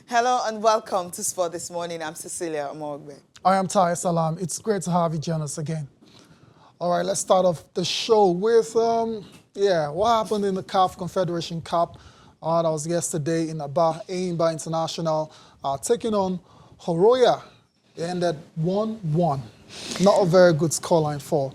Hello and welcome to Sport This Morning. I'm Cecilia Omogbe. I am Ty Salam. It's great to have you join us again. All right, let's start off the show with, what happened in the CAF Confederation Cup. That was yesterday in Aba, Eimba International, taking on Horoya. It ended 1-1. Not a very good scoreline for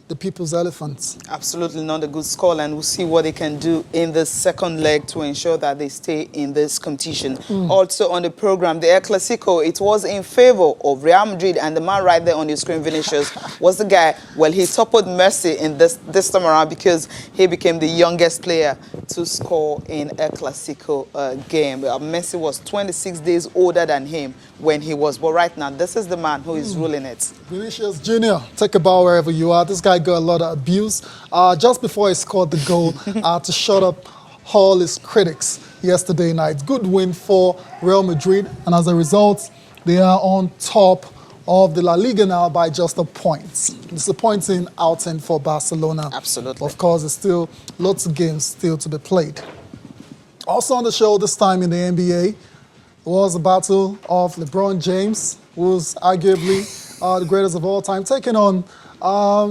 the People's Elephants. Absolutely not a good score, and we'll see what they can do in the second leg to ensure that they stay in this competition. Also on the program, the El Clasico, it was in favor of Real Madrid, and the man right there on your screen, Vinicius, was the guy. Well, he toppled Messi in this time around because he became the youngest player to score in El Clasico game. Messi was 26 days older than him when he was, but right now, this is the man who is ruling it. Vinicius Jr., take a bow wherever you are. This guy got a lot of abuse just before he scored the goal to shut up all his critics yesterday night. Good win for Real Madrid, and as a result, they are on top of the La Liga now by just a point. Disappointing outing for Barcelona. Absolutely. Of course, there's still lots of games still to be played. Also on the show this time in the NBA was a battle of LeBron James, who's arguably the greatest of all time, taking on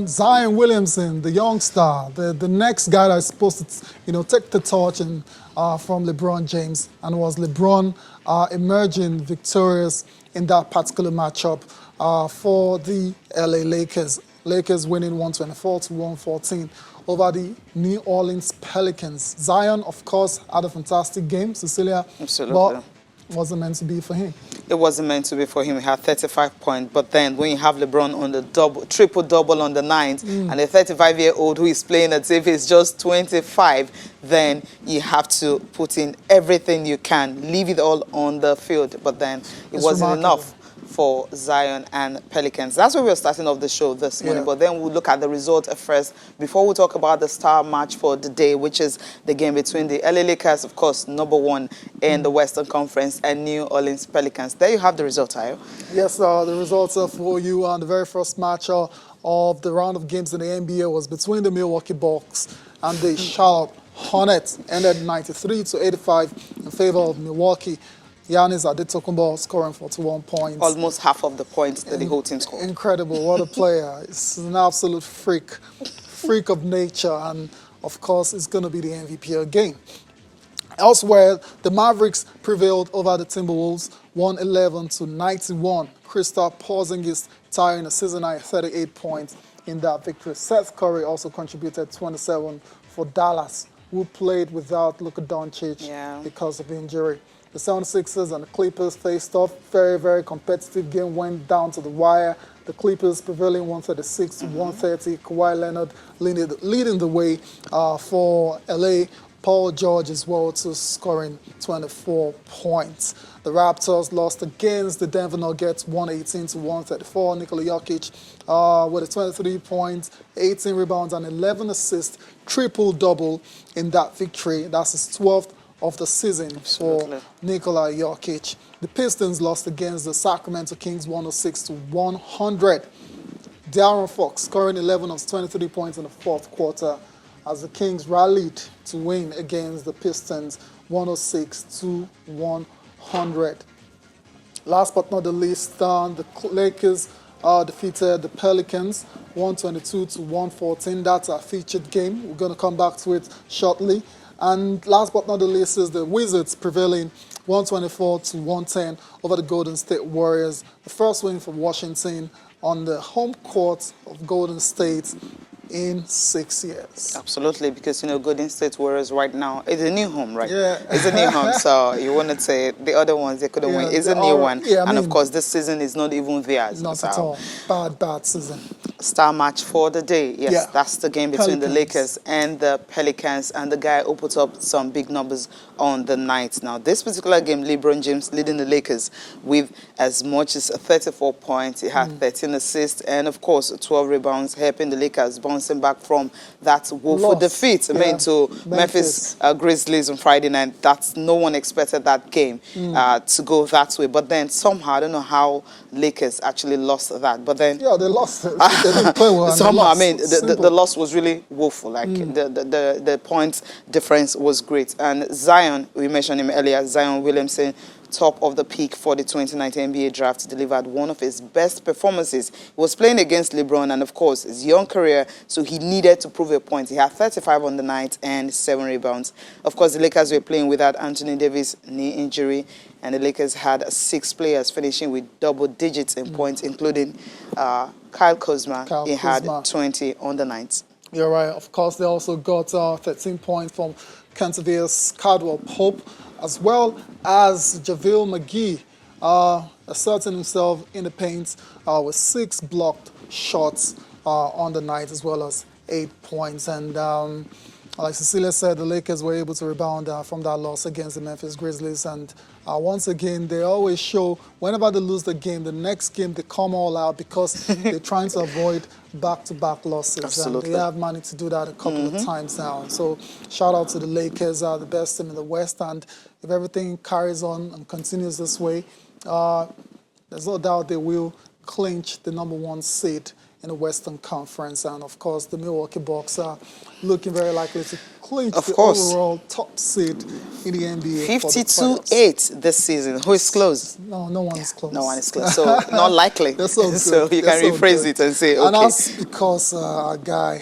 Zion Williamson, the young star, the next guy that's supposed to, take the torch from LeBron James, and was LeBron emerging victorious in that particular matchup for the LA Lakers. Lakers winning 124-114 over the New Orleans Pelicans. Zion, of course, had a fantastic game, Cecilia. Absolutely. But wasn't meant to be for him. It wasn't meant to be for him. He had 35 points. But then when you have LeBron on the triple-double on the ninth, and a 35-year-old who is playing as if he's just 25, then you have to put in everything you can, leave it all on the field. But then it wasn't enough for Zion and Pelicans. That's where we're starting off the show this morning. But then we'll look at the result first before we talk about the star match for the day, which is the game between the LA Lakers, of course, #1 in the Western Conference, and New Orleans Pelicans. There you have the result, Ayo. Yes, the results are for you. The very first match of the round of games in the NBA was between the Milwaukee Bucks and the Charlotte Hornets. Ended 93-85 in favor of Milwaukee. Giannis Antetokounmpo scoring 41 points. Almost half of the points that the whole team scored. Incredible. What a player. It's an absolute freak of nature. And, of course, it's going to be the MVP again. Elsewhere, the Mavericks prevailed over the Timberwolves, 111-91. Kristaps Porzingis tying a season-high 38 points in that victory. Seth Curry also contributed 27 for Dallas, who played without Luka Doncic because of injury. The 76ers and the Clippers faced off. Very, very competitive game, went down to the wire. The Clippers prevailing 136-130. Kawhi Leonard leading the way for LA. Paul George as well to scoring 24 points. The Raptors lost against the Denver Nuggets 118-134. Nikola Jokic with 23 points, 18 rebounds and 11 assists, triple-double in that victory. That's his 12th of the season for Nikola Jokic. The Pistons lost against the Sacramento Kings 106-100. De'Aaron Fox scoring 11 of 23 points in the fourth quarter as the Kings rallied to win against the Pistons 106-100. Last but not the least, the Lakers defeated the Pelicans 122-114. That's our featured game. We're going to come back to it shortly. And last but not the least is the Wizards prevailing 124-110 over the Golden State Warriors. The first win for Washington on the home court of Golden State in 6 years. Absolutely, because, Golden State Warriors right now, it's a new home, right? Yeah. It's a new home, so you want to say the other ones, they couldn't win. It's a new one. Yeah, of course, this season is not even theirs. Not at all. Bad season. Star match for the day. Yes, that's the game between the Lakers and the Pelicans, and the guy who put up some big numbers on the night. Now, this particular game, LeBron James leading the Lakers with as much as 34 points. He had 13 assists and, of course, 12 rebounds, helping the Lakers bouncing back from that woeful defeat to Memphis Grizzlies on Friday night. No one expected that game to go that way. But then somehow, I don't know how Lakers actually lost that. But then... Yeah, they lost it. They didn't play well. Somehow, the loss was really woeful. Like, the point difference was great. And Zion, we mentioned him earlier, Zion Williamson, top of the peak for the 2019 NBA draft, delivered one of his best performances. He was playing against LeBron and, of course, his young career, so he needed to prove a point. He had 35 on the night and 7 rebounds. Of course, the Lakers were playing without Anthony Davis' knee injury, and the Lakers had 6 players finishing with double digits in points, including Kyle Kuzma. He had 20 on the night. You're right. Of course, they also got 13 points from Cantavius Caldwell-Pope, as well as JaVale McGee, asserting himself in the paint with 6 blocked shots on the night, as well as 8 points. And like Cecilia said, the Lakers were able to rebound from that loss against the Memphis Grizzlies. And once again, they always show whenever they lose the game, the next game they come all out because they're trying to avoid back-to-back losses. Absolutely. And they have managed to do that a couple of times now. So shout out to the Lakers, the best team in the West. And if everything carries on and continues this way, there's no doubt they will clinch the #1 seed in the Western Conference. And of course, the Milwaukee Bucks are looking very likely to clinch the overall top seed in the NBA. 52-8 this season. Who is close? No one is close. No one is close. So not likely. That's so good. So you can rephrase it and say, okay. And that's because our guy,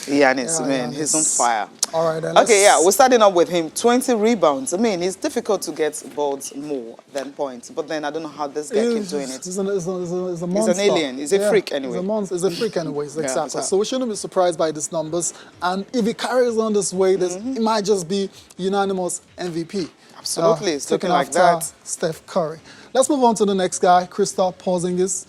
Giannis, man, he's on fire. All right, then okay, we're starting up with him. 20 rebounds. I mean, it's difficult to get balls more than points. But then I don't know how this guy keeps doing it. He's a monster. He's an alien. He's a freak anyway. He's a freak anyways, exactly. So we shouldn't be surprised by these numbers. And if he carries on this way, it might just be unanimous MVP. Absolutely, it's looking like that. Steph Curry. Let's move on to the next guy, Kristaps Porzingis.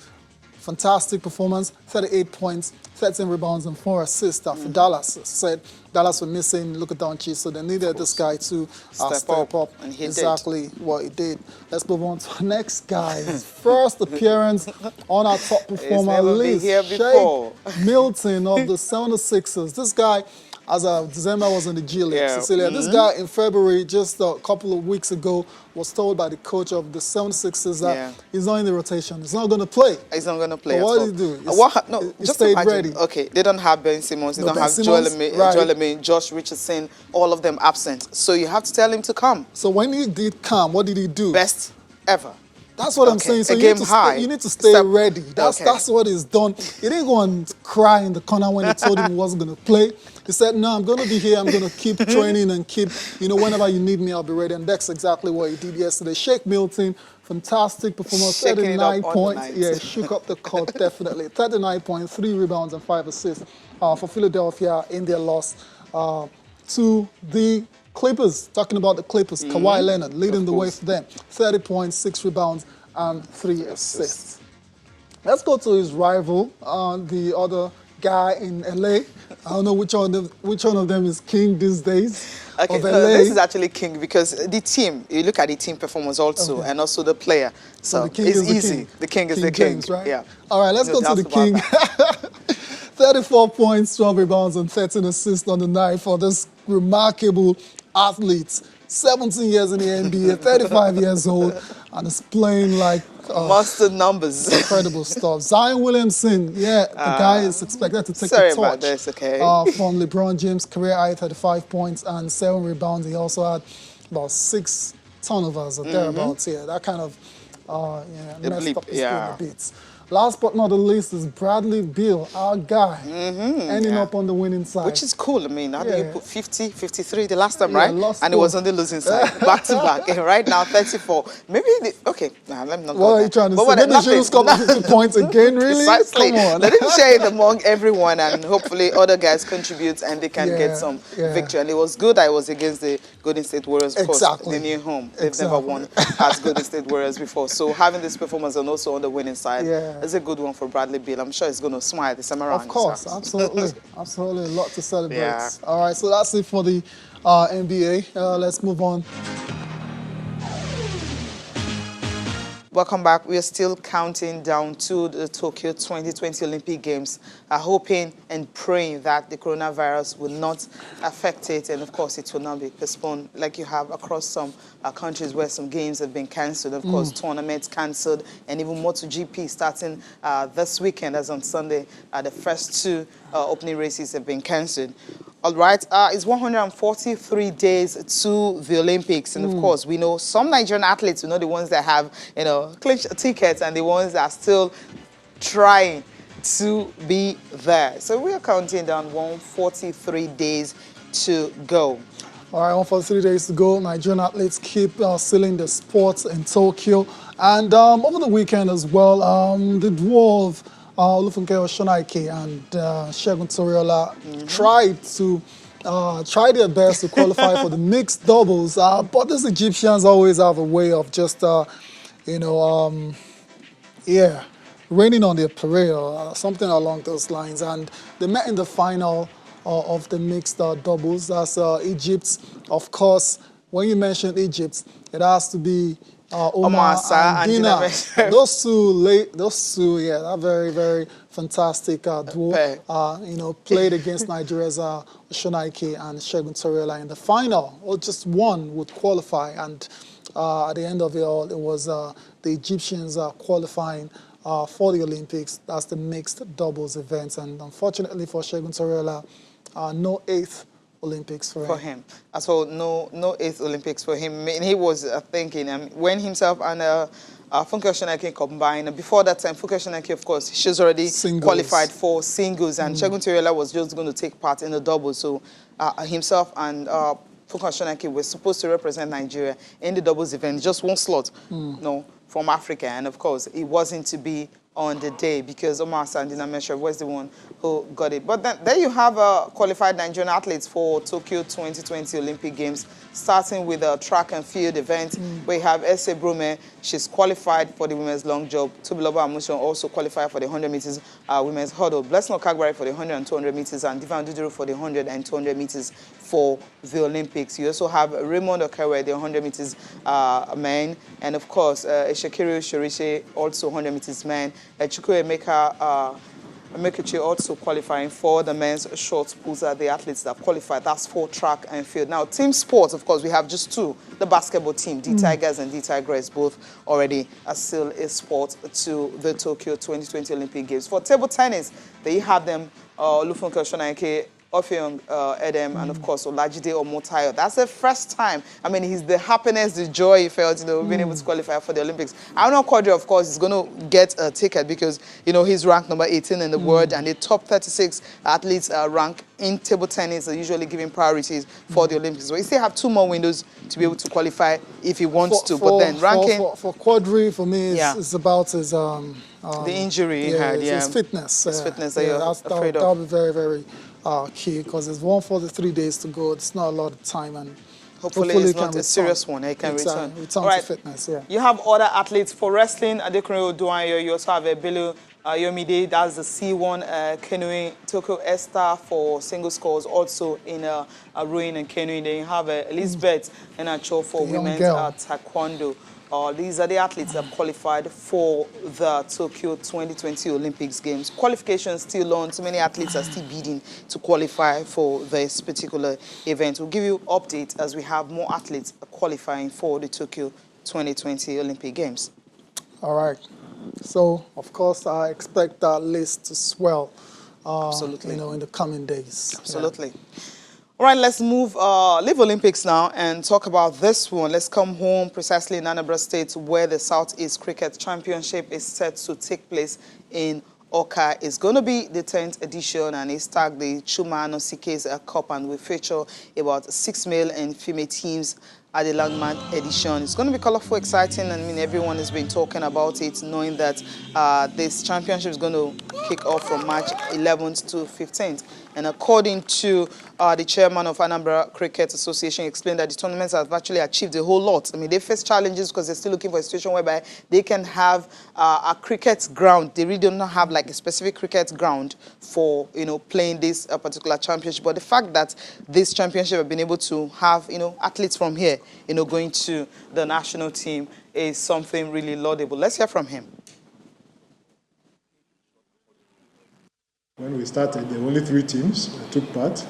Fantastic performance, 38 points, 13 rebounds and 4 assists for Dallas. Said Dallas were missing Luka Doncic, so they needed this guy to step up. And he exactly what he did. Let's move on to the next guy. His first appearance on our top performer list. Here before. Shake Milton of the 76ers. This guy, as of December, was in the G League. Cecilia, this guy in February, just a couple of weeks ago, was told by the coach of the 76ers that he's not in the rotation. He's not going to play. He's not going to play. But what did he do? Just stayed imagine, ready. Okay, they don't have Ben Simmons. They don't have Joel Embiid, Josh Richardson, all of them absent. So you have to tell him to come. So when he did come, what did he do? Best ever. That's what I'm saying. So you need to stay ready. That's what he's done. He didn't go and cry in the corner when they told him he wasn't going to play. He said, no, I'm going to be here. I'm going to keep training and keep, whenever you need me, I'll be ready. And that's exactly what he did yesterday. Shake Milton, fantastic performance, 39 points. Yeah, shook up the court, definitely. 39 points, 3 rebounds and 5 assists for Philadelphia in their loss to the Clippers. Talking about the Clippers, Kawhi Leonard leading the way for them. 30 points, 6 rebounds and 3 assists. Let's go to his rival, the other guy in LA. I don't know which one of them is king these days. Okay, this is actually king because the team, you look at the team performance also, and also the player. So it's easy. The king is the king. James, right? Yeah. All right, let's go to the king. 34 points, 12 rebounds, and 13 assists on the night for this remarkable athlete. 17 years in the NBA, 35 years old, and is playing like monster numbers. Incredible stuff. Zion Williamson, the guy is expected to take the torch about this, okay. from LeBron James' career high, 35 points and 7 rebounds. He also had about 6 turnovers or thereabouts. Yeah, that kind of messed up his game a bit. Last but not the least is Bradley Beal, our guy, ending up on the winning side. Which is cool. I mean, how did you put 50, 53 the last time, right? And it was on the losing side, back to back. And right now, 34. Maybe, let me not go What are you trying to say? Maybe they should have scored 50 points again, really? Precisely. Come on. Let him share it among everyone, and hopefully other guys contribute and they can get some victory. And it was good I was against the Golden State Warriors, of course, the new home. They've never won as Golden State Warriors before. So having this performance and also on the winning side, it's a good one for Bradley Beal. I'm sure he's going to smile this time around. Of course, absolutely. Absolutely. A lot to celebrate. All right, so that's it for the NBA. Let's move on. Welcome back. We are still counting down to the Tokyo 2020 Olympic Games, hoping and praying that the coronavirus will not affect it, and of course it will not be postponed like you have across some countries where some games have been cancelled, of course tournaments cancelled, and even MotoGP starting this weekend as on Sunday. The first 2 opening races have been cancelled. All right, it's 143 days to the Olympics, and of course, we know some Nigerian athletes, the ones that have, clinched tickets, and the ones that are still trying to be there. So we are counting down 143 days to go. All right, 143 days to go. Nigerian athletes keep sealing the sports in Tokyo. And over the weekend as well, the duo of Olufunke Oshonaike and Segun Toriola tried their best to qualify for the mixed doubles. But these Egyptians always have a way of just, raining on their parade or something along those lines. And they met in the final of the mixed doubles. That's Egypt. Of course, when you mention Egypt, it has to be Omar and Dina. Those two, yeah, that very, very fantastic duo. Played against Nigeria's Shonaike and Segun Toriola in the final. Or just one would qualify, and at the end of it all, it was the Egyptians qualifying for the Olympics. That's the mixed doubles event, and unfortunately for Segun Toriola, no eighth Olympics for him. As well, no eighth Olympics for him. I mean, he was thinking when himself and Funke Oshonaike combined. Before that time, Funke Oshonaike, of course, she's already qualified for singles, and Segun Toriola was just going to take part in the doubles. So himself and Funke Oshonaike were supposed to represent Nigeria in the doubles event, just one slot, from Africa, and of course, it wasn't to be on the day because Omar Sandina Mesha was the one who got it. But then there you have qualified Nigerian athletes for Tokyo 2020 Olympic Games, starting with a track and field event where you have Ese Brume. She's qualified for the women's long jump. Tubiloba Amuson also qualified for the 100 meters women's hurdle. Blessing Okagbari for the 100 and 200 meters, and Divan Duduru for the 100 and 200 meters for the Olympics. You also have Raymond Okewe, the 100 meters men, and of course, Eshekiru Shorishe, also 100 meters men. Chukwu Emeka Mekichi also qualifying for the men's short pulls are the athletes that qualified. That's for track and field. Now, team sports, of course, we have just two. The basketball team, D Tigers and D Tigers, both already are still a sport to the Tokyo 2020 Olympic Games. For table tennis, they have them, Olufunke Oshonaike, Ofeong Edem, and of course Olajide Omotayo. That's the first time. I mean, he's the happiness, the joy he felt, being able to qualify for the Olympics. I know Quadri, of course, is going to get a ticket because, he's ranked number 18 in the world, and the top 36 athletes rank in table tennis are usually given priorities for the Olympics. So he still have two more windows to be able to qualify if he wants to. But then ranking for Quadri, for me, it's about his the injury he had. His fitness. His fitness that you're afraid of. That'll be very, very key because there's 143 days to go. It's not a lot of time, and hopefully it's not a serious one. He can return to fitness. Yeah. You have other athletes for wrestling. Adekunle Oduayo. You also have Bello Yomide. That's the C1 canoeing. Tokyo Esther for single scores. Also in rowing and canoeing. Then you have Elizabeth Enacho for women's taekwondo. These are the athletes that have qualified for the Tokyo 2020 Olympics Games. Qualifications still on. So many athletes are still bidding to qualify for this particular event. We'll give you updates as we have more athletes qualifying for the Tokyo 2020 Olympic Games. All right. So, of course, I expect that list to swell, absolutely, in the coming days. Absolutely. Yeah. All right, let's leave Olympics now and talk about this one. Let's come home precisely in Anambra State where the Southeast Cricket Championship is set to take place in Oka. It's going to be the 10th edition and it's tagged the Chuma Anosikes Cup and will feature about 6 male and female teams at the landmark edition. It's going to be colorful, exciting. I mean, everyone has been talking about it, knowing that this championship is going to kick off from March 11th to 15th. And according to the chairman of Anambra Cricket Association, he explained that the tournaments have actually achieved a whole lot. I mean, they face challenges because they're still looking for a situation whereby they can have a cricket ground. They really do not have like a specific cricket ground for, playing this particular championship. But the fact that this championship have been able to have, athletes from here, going to the national team is something really laudable. Let's hear from him. When we started, there were only 3 teams that took part.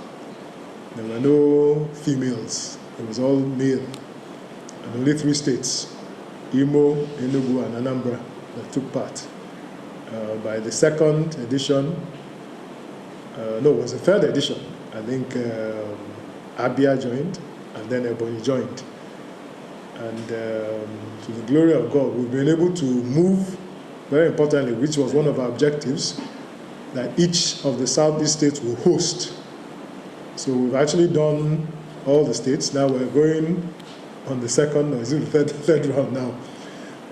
There were no females. It was all male. And only 3 states, Imo, Enugu, and Anambra, that took part. By the second edition, it was the third edition, I think Abia joined, and then Ebonyi joined. And to the glory of God, we've been able to move, very importantly, which was one of our objectives, that each of the Southeast states will host. So we've actually done all the states. Now we're going on the second, or is it the third round now?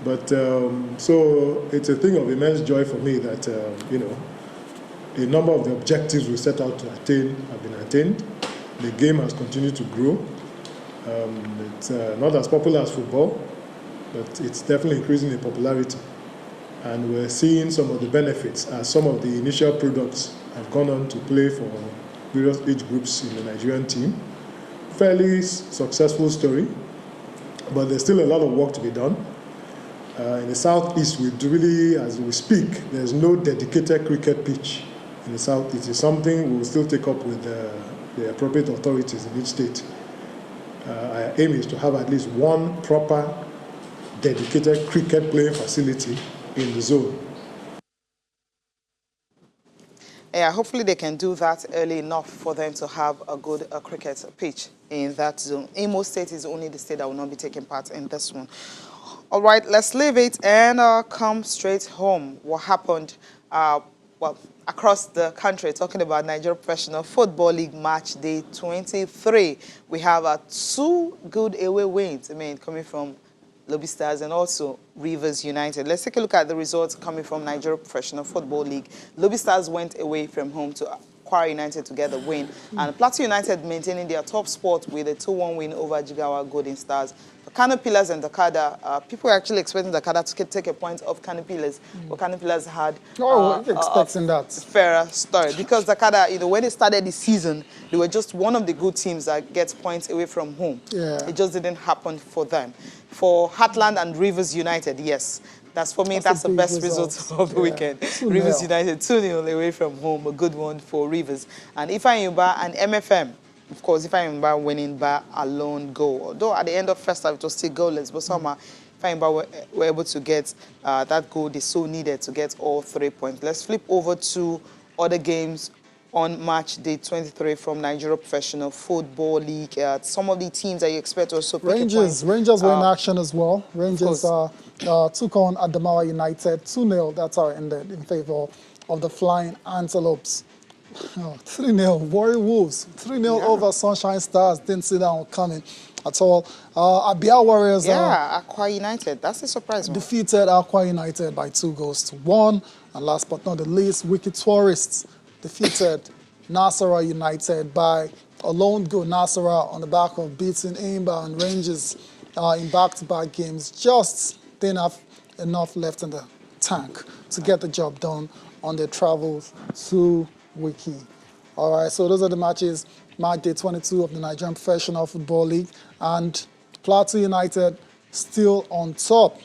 But so it's a thing of immense joy for me that, a number of the objectives we set out to attain have been attained. The game has continued to grow. It's not as popular as football, but it's definitely increasing in popularity. And we're seeing some of the benefits as some of the initial products have gone on to play for various age groups in the Nigerian team. Fairly successful story, but there's still a lot of work to be done. In the Southeast, we do really, as we speak, there's no dedicated cricket pitch in the South. It is something we will still take up with the appropriate authorities in each state. Our aim is to have at least one proper, dedicated cricket playing facility in the zone. Yeah, hopefully they can do that early enough for them to have a good cricket pitch in that zone. Imo State is only the state that will not be taking part in this one. All right, let's leave it and come straight home. What happened, across the country, talking about Nigeria Professional Football League match day 23. We have 2 good away wins, coming from Lobby Stars and also Rivers United. Let's take a look at the results coming from Nigeria Professional Football League. Lobby Stars went away from home to Kwara United to get a win. And Plateau United maintaining their top spot with a 2-1 win over Jigawa Golden Stars. Kano Pillars and Dakada, people were actually expecting Dakada to take a point off Kano Pillars, but Kano Pillars had expecting that fairer story. Because Dakada, when they started the season, they were just one of the good teams that gets points away from home. Yeah. It just didn't happen for them. For Heartland and Rivers United, yes. That's for me, that's the best result of the weekend. Rivers United 2-0 away from home, a good one for Rivers. And Ifeanyi and MFM, of course, Ifeanyi winning by a lone goal. Although at the end of first half, it was still goalless, but somehow Ifeanyi were able to get that goal they so needed to get all 3 points. Let's flip over to other games on match day 23 from Nigeria Professional Football League. Some of the teams that you expect also pick Rangers were in action as well. Rangers took on Adamawa United 2-0. That's how it ended in favor of the Flying Antelopes. 3-0, Warrior Wolves. 3-0 over Sunshine Stars. Didn't see that one coming at all. Abia Warriors. Aqua United. That's a surprise one. Defeated Aqua United by 2-1. And last but not the least, Wicked Tourists defeated Nasarawa United by a lone goal. Nasarawa on the back of beating Aimba and Rangers in back-to-back games. Just didn't have enough left in the tank to get the job done on their travels to Wiki. All right, so those are the matches. Match day 22 of the Nigerian Professional Football League. And Plateau United still on top.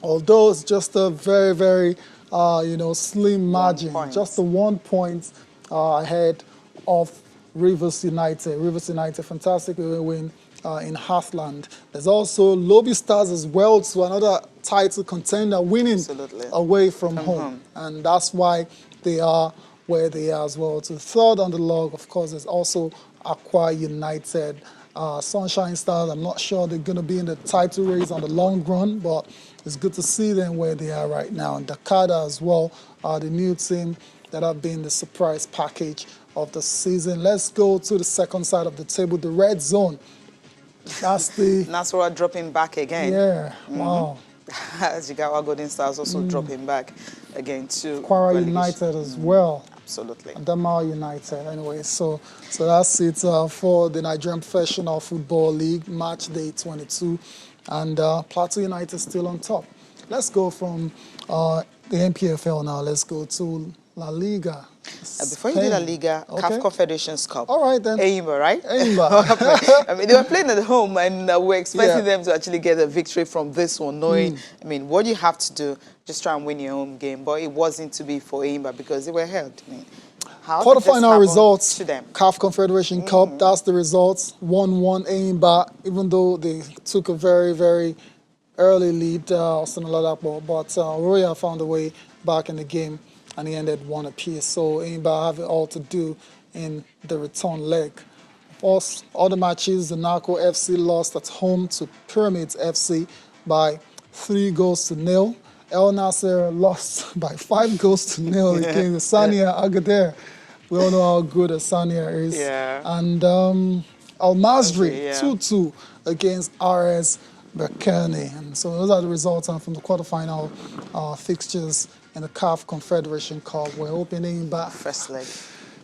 Although it's just a very, very slim margin, just the 1 point ahead of Rivers United. Rivers United, fantastic win in Heartland. There's also Lobby Stars as well, to another title contender, winning away from home. And that's why they are where they are as well. To third on the log, of course, there's also Aqua United. Sunshine Stars, I'm not sure they're going to be in the title race on the long run, but it's good to see them where they are right now. And Dakada as well, the new team that have been the surprise package of the season. Let's go to the second side of the table, the red zone. That's the... Nasarawa dropping back again. Yeah, wow. Jigawa Golden Stars also dropping back again to Kwara United as well. Absolutely. Adamawa United. Anyway, so that's it for the Nigerian Professional Football League match day 22, and Plateau United still on top. Let's go from the NPFL now. Let's go to La Liga. Before you do La Liga, CAF Confederations Cup. All right then. Eimba, right? Eimba. I mean, they were playing at home, and we're expecting them to actually get a victory from this one, knowing, I mean, what you have to do, just try and win your home game. But it wasn't to be for Eimba because they were held. I mean, how quarterfinal results, to them? CAF Confederation Cup, that's the results. 1-1 Eimba, even though they took a very, very early lead, Austin Oladapo, but Royal found a way back in the game, and he ended one apiece. So Eimba have it all to do in the return leg. Of other matches, the Narco FC lost at home to Pyramids FC by 3-0. El Nasser lost by 5-0 against Sania Agadir. We all know how good Sania is. Yeah. And Al Masri, Yeah. 2-2 against RS Berkane. And so those are the results from the quarterfinal fixtures in the CAF Confederation Cup. We're opening back. First leg.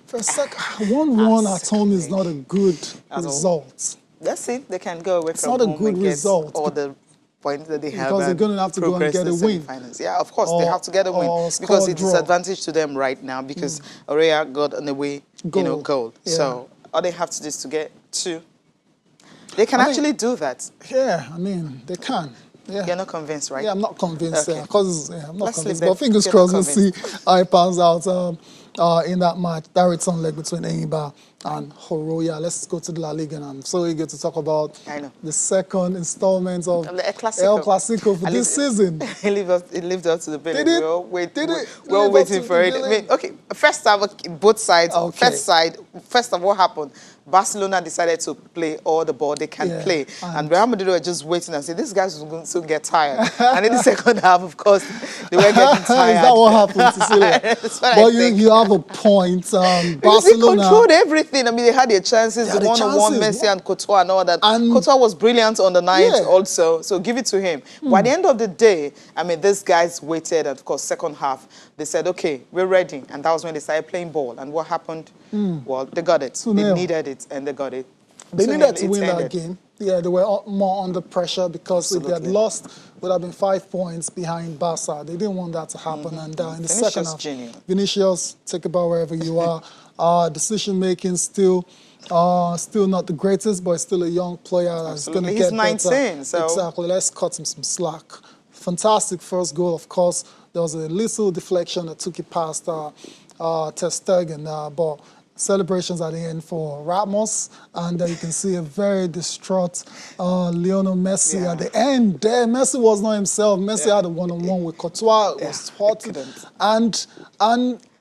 First, 1-1 at home is not a good result. Let's see. They can go away It's from not a home good and get result. all the points that they have. Because they're and going to have to go and progress get to a win. semi-finals. Yeah, of course, they Or- have to get a win. or score Because a it's draw. disadvantage to them right now because Aurea got an away, Goal. goal. Yeah. So all they have to do is to get 2. They can I mean- actually do that. Yeah, I mean, they can. Yeah. You're not convinced, right? Yeah, I'm not convinced. Okay. I'm not Let's convinced. leave But them. fingers You're crossed, not we'll see how it pans out in that match, that return leg between Enyimba and Horoya. Let's go to the La Liga, and I'm so eager to talk about I know. the second installment of The El Clasico. El Clasico for At this least season. It lived up to the billing. Did it? We're all, wait, Did it we're all live up waiting to for the it. I billing? mean, okay, first half, both sides. Okay. First of what happened, Barcelona decided to play all the ball they can Yeah, play. and- And Real Madrid were just waiting and saying, these guys will soon get tired. And in the second half, of course, they were getting tired. Is that what happened to Syria? That's what I But think. you have a point. Because they Barcelona. controlled everything. I mean, they had their chances, Yeah, the the one-on-one chances. Messi and Courtois and all that. And- Courtois was brilliant on the night Yeah. also, so give it to him. By the end of the day, I mean, these guys waited, and of course, second half, they said, okay, we're ready. And that was when they started playing ball. And what happened? Well, they got it. 2-0. They needed it, and they got it. They 2-0, needed to it win that ended. game. Yeah, they were more under pressure because if they had Absolutely. lost, it would have been 5 points behind Barca. They didn't want that to happen. And in the Vinicius second half, Junior. Vinicius, take a ball wherever you are. Decision making still not the greatest, but still a young player that's going to Absolutely. get He's 19, better. so- Exactly. Let's cut him some slack. Fantastic first goal, of course. There was a little deflection that took it past Ter Stegen, but celebrations at the end for Ramos, and you can see a very distraught Lionel Messi Yeah. at the end there. Messi was not himself. Messi had a one-on-one with Courtois. It was hot. couldn't. And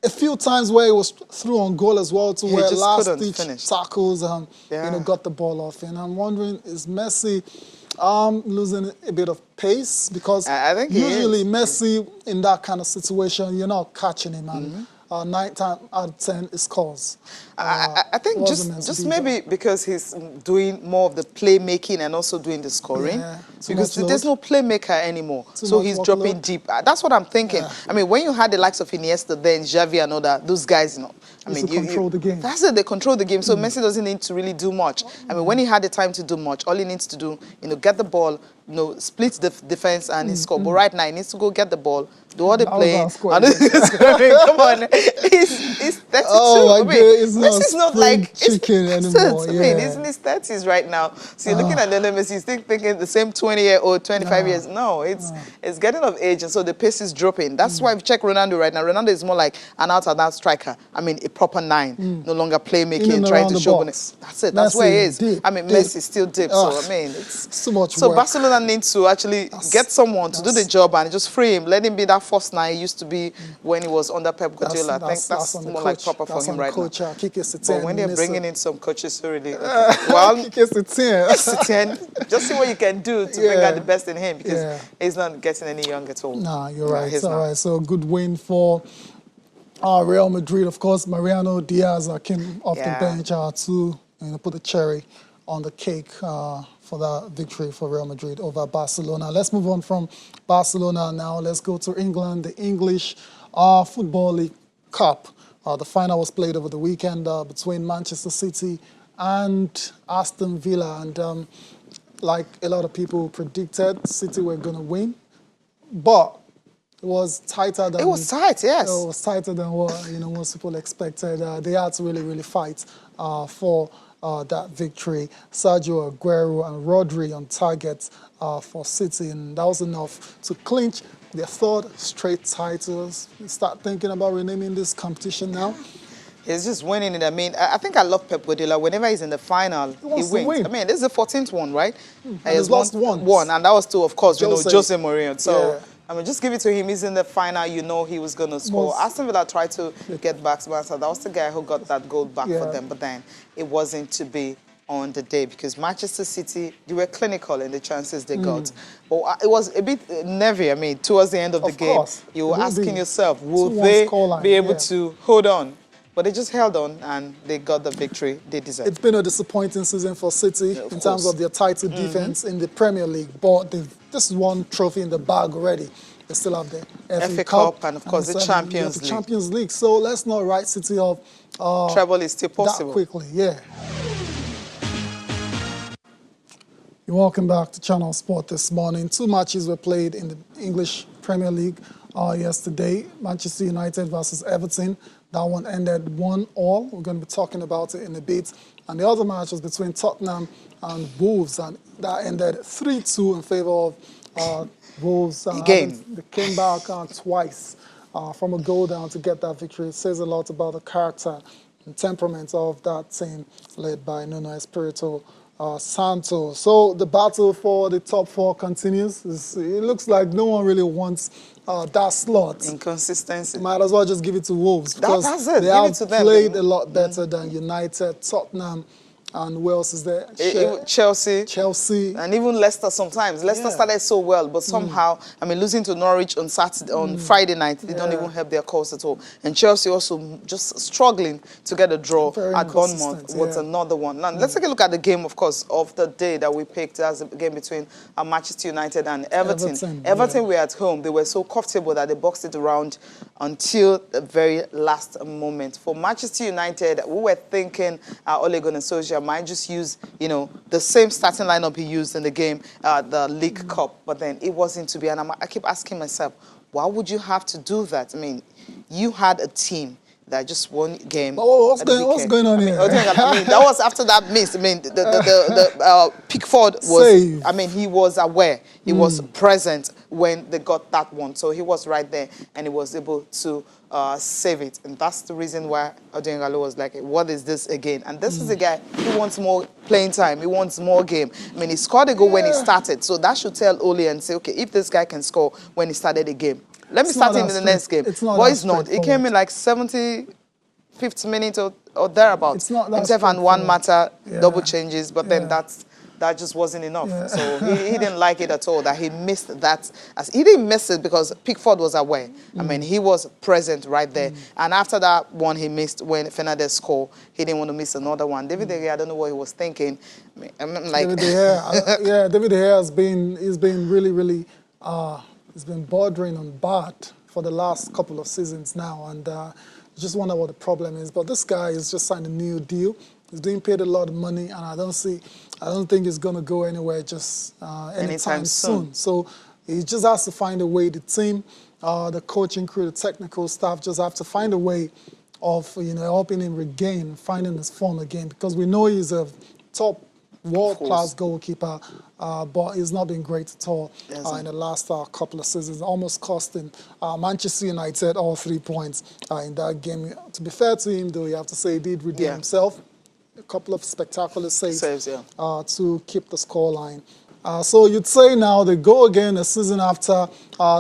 a few times where he was through on goal as well, to He where just couldn't last-ditch finish. tackles Yeah. got the ball off. And I'm wondering, is Messi losing a bit of pace? Because I think he usually is. Messi, in that kind of situation, you're not catching him. And 9 times out of 10 is calls. I think wasn't meant to just be maybe because he's doing more of the playmaking and also doing the scoring. Yeah, too Because much there's load. no playmaker anymore. Too So much he's workload. dropping deep. That's what I'm thinking. Yeah. I mean, when you had the likes of Iniesta, then Xavi and all that, those guys, I Used mean, to control the game. That's it, they control the game. So Messi doesn't need to really do much. I mean, when he had the time to do much, all he needs to do, get the ball, split the defense and he score. But right now, he needs to go get the ball, do all the That was playing. our score, and come on, he's 32. Oh, my I mean, God, it's not Messi's not spring like chicken it's anymore, I mean, yeah. he's in his 30s right now. So you're looking at Lionel Messi, you're still thinking the same 20-year-old, 25 years. No, it's getting of age, and so the pace is dropping. That's why if you check Ronaldo right now, Ronaldo is more like an out-and-out striker. I mean, a proper 9, no longer In playmaking, and trying around to the show. box. That's it. That's Messi where he is. deep, I mean, deep. Messi still deep. So Ugh, I mean, it's too much So work. Barcelona needs to actually get someone to do the that's- job and just free him. Let him be that first 9 he used to be when he was under Pep Guardiola. I think that's on the more coach. like proper for That's him on the right now. coach, Kike Setien. But when they're Listen. bringing in some coaches who really, well, Kike Setien. just see what you can do to bring Yeah. out the best in him because Yeah. he's not getting any young at all. Nah, you're No, right. he's All not. right. So good win for Real Madrid. Of course, Mariano Diaz came off Yeah. the bench to put the cherry on the cake for that victory for Real Madrid over Barcelona. Let's move on from Barcelona now. Let's go to England, the English Football League Cup. The final was played over the weekend between Manchester City and Aston Villa. And like a lot of people predicted, City were going to win. But it was tighter than... It was tight, yes. It was tighter than what most people expected. They had to really fight for that victory. Sergio Aguero and Rodri on target for City, and that was enough to clinch their third straight titles. You start thinking about renaming this competition now. He's just winning it. I mean, I think I love Pep Guardiola. Whenever he's in the final, he wants to wins. win. I mean, this is the 14th one, right? And he's lost one. One, and that was two, of course, Jose. Jose Mourinho. So Yeah. I mean, just give it to him. He's in the final. You know he was going to score. Aston Villa tried to get back to Manchester. That was the guy who got that goal back for them. But then it wasn't to be on the day because Manchester City, they were clinical in the chances they got. But it was a bit nervy. I mean, towards the end of the game, you were asking yourself, will they be able to hold on? But they just held on and they got the victory they deserved. It's been a disappointing season for City in terms of their title defense in the Premier League. But this is one trophy in the bag already. They still have the FA Cup and, of course, the Champions League. Champions League. So let's not write City off. Treble is still possible. That quickly, yeah. You're welcome back to Channel Sport this morning. 2 matches were played in the English Premier League yesterday. Manchester United versus Everton. That one ended 1-1. We're going to be talking about it in a bit. And the other match was between Tottenham and Wolves, and that ended 3-2 in favour of Wolves. Again. They came back twice from a goal down to get that victory. It says a lot about the character and temperament of that team led by Nuno Espirito Santo. So the battle for the top 4 continues. It looks like no one really wants that slot. Inconsistency. Might as well just give it to Wolves because that's it. they have played a lot better than United, Tottenham, and who else is there? Chelsea. And even Leicester sometimes. Leicester started so well, but somehow, I mean, losing to Norwich on Friday night, they don't even help their cause at all. And Chelsea also just struggling to get a draw at Bournemouth with another one. Now, let's take a look at the game, of course, of the day that we picked as a game between Manchester United and Everton. Everton were at home. They were so comfortable that they boxed it around until the very last moment. For Manchester United, we were thinking Ole Gunnar Solskjaer might just use, the same starting lineup he used in the game, the League Cup, but then it wasn't to be. And I keep asking myself, why would you have to do that? I mean, you had a team that just won game. What's going on here? I mean, that was after that miss. I mean, the Pickford was. Save. I mean, he was aware. He was present when they got that one, so he was right there and he was able to save it. And that's the reason why Guardiola was like, "What is this again?" And this is a guy who wants more playing time. He wants more game. I mean, he scored a goal when he started, so that should tell Ole and say, "Okay, if this guy can score when he started the game." Let me start him in the next game. It's not. It came in like 50 minutes or thereabouts. It's not that himself and one matter, double changes, but then that just wasn't enough. Yeah. So he didn't like it at all, that he missed that. He didn't miss it because Pickford was aware. I mean, he was present right there. And after that one he missed when Fernandes scored, he didn't want to miss another one. David De Gea, I don't know what he was thinking. I'm like... David De Gea, David De Gea has been really... He's been bordering on bad for the last couple of seasons now, and just wonder what the problem is. But this guy has just signed a new deal. He's being paid a lot of money, and I don't think he's going to go anywhere just anytime soon. So he just has to find a way. The team, the coaching crew, the technical staff just have to find a way of helping him regain, finding his form again, because we know he's a top world-class goalkeeper, but he's not been great at all in the last couple of seasons, almost costing Manchester United all 3 points in that game. To be fair to him, though, you have to say he did redeem himself. A couple of spectacular saves to keep the scoreline. So you'd say now they go again a season after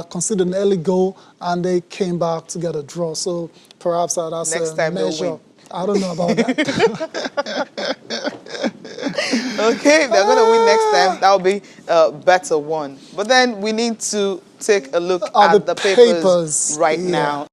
conceding an early goal, and they came back to get a draw. So perhaps that's next a time measure. I don't know about that. Okay, they're going to win next time. That'll be a better one. But then we need to take a look at the papers right now.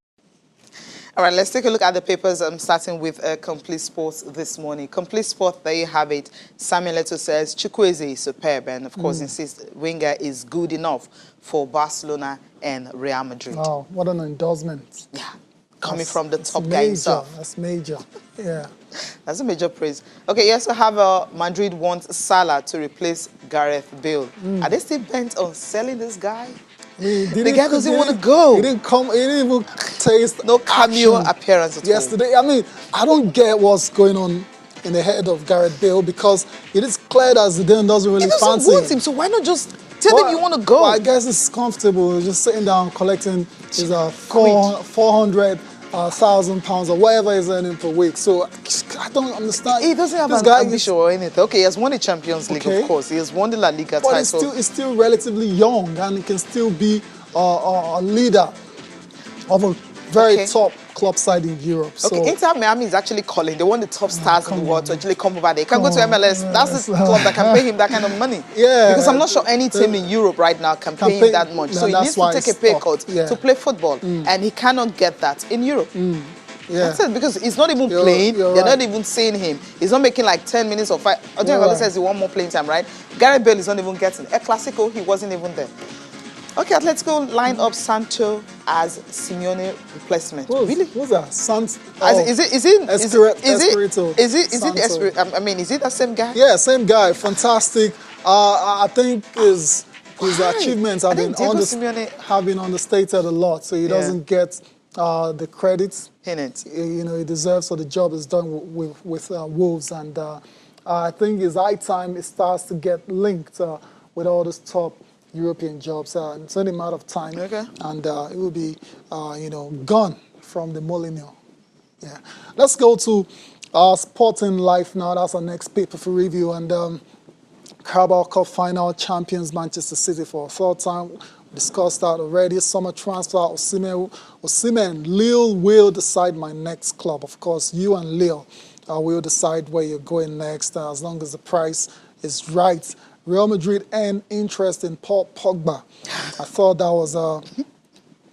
All right, let's take a look at the papers. I'm starting with Complete Sports this morning. Complete Sports, there you have it. Samuel Eto'o says Chukwueze is superb and, of course, insists Wenger is good enough for Barcelona and Real Madrid. Wow, what an endorsement. Yeah. Coming from the top guy himself. That's major, yeah. That's a major praise. Okay, you also have Madrid wants Salah to replace Gareth Bale. Are they still bent on selling this guy? The guy doesn't want to go. He didn't even taste no cameo appearance at yesterday. I mean, I don't get what's going on in the head of Gareth Bale, because it is clear that Zidane doesn't really fancy him. So why not just tell him you want to go? Well, I guess it's comfortable just sitting down collecting his 400,000 pounds or whatever he's earning per week. So I don't understand. He doesn't have an ambition or anything. Okay, he has won the Champions League, of course. He has won the La Liga title. But he's still relatively young, and he can still be a leader of a very Okay. top club side in Europe. Okay, So Inter Miami is actually calling. They want the top stars in the world to actually come over there. You can go to Come on, MLS. That's the club that can pay him that kind of money. Yeah, Because I'm not sure any team in Europe right now can pay him that much. So he that's needs to why take a it's pay tough. cut Yeah. to play football. And he cannot get that in Europe. Yeah. That's it, because he's not even You're- playing. you're They're right. not even seeing him. He's not making like 10 minutes or 5. You're Guardiola right. says he want more playing time, right? Gareth Bale is not even getting. El Clasico, he wasn't even there. Okay, Atletico line up Sancho as Simeone replacement. Really? Who's that? Sans. Is it Espirito. the Santo. Espirito? I mean, is it the same guy? Yeah, same guy. Fantastic. I think his achievements I have think been, Diego Simeone have been understated a lot, so he doesn't get the credit in it. he deserves for the job he's done with Wolves, and I think it's high time it starts to get linked with all these top European jobs. It's only a matter of time, Okay. and it will be gone from the Molineux. Yeah. Let's go to Sporting Life now. That's our next paper for review. And Carabao Cup final champions Manchester City for a third time. We discussed that already. Summer transfer, Osimhen. Lille will decide my next club. Of course, you and Lille will decide where you're going next, as long as the price is right. Real Madrid and interest in Paul Pogba. I thought that was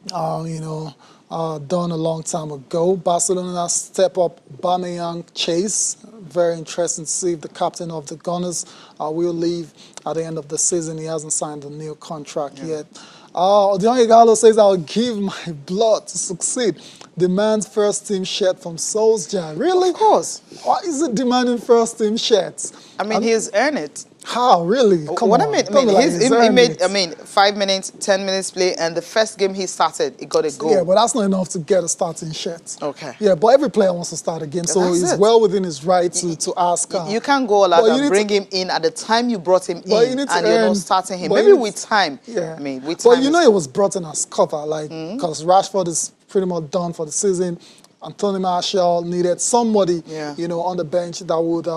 done a long time ago. Barcelona step up Aubameyang chase. Very interesting to see if the captain of the Gunners will leave at the end of the season. He hasn't signed a new contract yet. Odion Igalo says, I'll give my blood to succeed. Demands first team shirt from Solskjaer. Really? Of course. Why is it demanding first team shirts? I mean, he's earned it. How? Really? Come what on. I mean, Don't be like he's he earned made, it. 5 minutes, 10 minutes play, and the first game he started, he got a goal. Yeah, but that's not enough to get a starting shirt. Okay. Yeah, but every player wants to start a game, so That's he's it. well within his right to ask. You can't go all out but you and need bring to- him in at the time you brought him But you in, need to and you're earn- not starting him. but Maybe you need with to- time. Yeah. I mean, with time. But you know, it was brought in as cover, like because Rashford is pretty much done for the season. Anthony Martial needed somebody, Yeah. on the bench that would,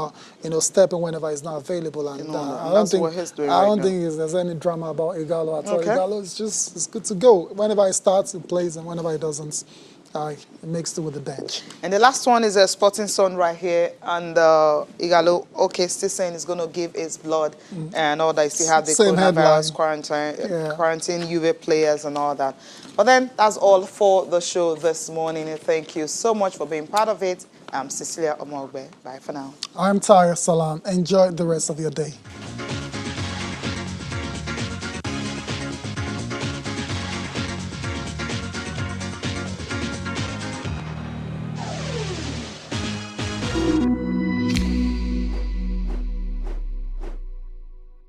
step in whenever he's not available. And I don't that's think what he's doing I right don't now. think there's any drama about Igalo at all. Okay. Igalo is it's good to go. Whenever he starts, he plays, and whenever he doesn't, he makes do with the bench. And the last one is a Sporting Sun right here, and Igalo, still saying he's going to give his blood and all that. You still have the Same coronavirus headline. quarantine UV players and all that. But then that's all for the show this morning, and thank you so much for being part of it. I'm Cecilia Omogbe. Bye for now. I'm Taya Salam. Enjoy the rest of your day.